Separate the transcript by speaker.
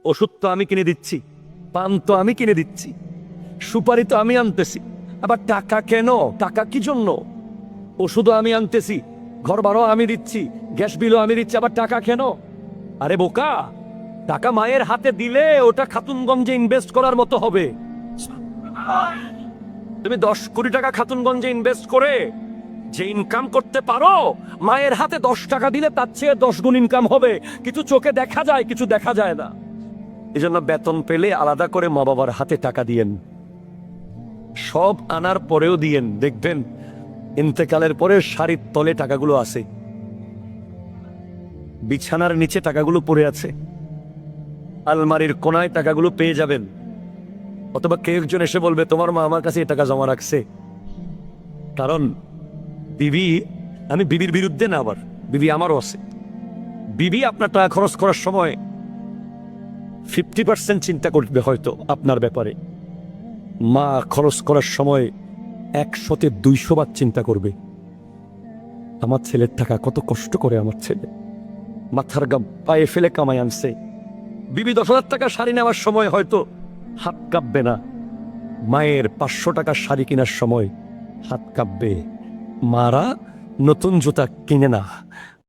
Speaker 1: ওষুধ তো আমি কিনে দিচ্ছি, পান তো আমি কিনে দিচ্ছি, সুপারি তো আমি আনতেছি, আবার টাকা কেন? টাকা কি জন্য? ওষুধও আমি আনতেছি, ঘর ভাড়াও আমি দিচ্ছি, গ্যাস বিলও আমি দিচ্ছি, আবার টাকা কেন? আরে বোকা, টাকা মায়ের হাতে দিলে ওটা খাতুনগঞ্জে ইনভেস্ট করার মতো হবে। তুমি 10 কোটি টাকা খাতুনগঞ্জে ইনভেস্ট করে যে ইনকাম করতে পারো, মায়ের হাতে 10 টাকা দিলে তার চেয়ে 10 গুণ ইনকাম হবে। কিছু চোখে দেখা যায়, কিছু দেখা যায় না। এই জন্য বেতন পেলে আলাদা করে মা বাবার হাতে টাকা দিয়েন, সব আনার পরেও দিয়েন। দেখবেন ইন্তেকালের পরে শাড়ির তলে টাকাগুলো আছে, বিছানার নিচে টাকাগুলো পড়ে আছে, আলমারির কোনায় টাকাগুলো পেয়ে যাবেন। অথবা কেউ একজন এসে বলবে তোমার মা আমার কাছে এই টাকা জমা রাখছে। কারণ বিবি, আমি বিবির বিরুদ্ধে না, আবার বিবি আমারও আছে। বিবি আপনার টাকা খরচ করার সময় 50% চিন্তা করবে হয়তো আপনার ব্যাপারে, মা খরচ করার সময় 100-200 বার চিন্তা করবে। আমার ছেলের টাকা কত কষ্ট করে আমার ছেলে মাথার গাম পায়ে ফেলে কামাই আনছে। বিবি 10,000 টাকা শাড়ি নেওয়ার সময় হয়তো হাত কাঁপবে না, মায়ের 500 টাকার শাড়ি কেনার সময় হাত কাঁপবে। মারা নতুন জুতা কিনে না,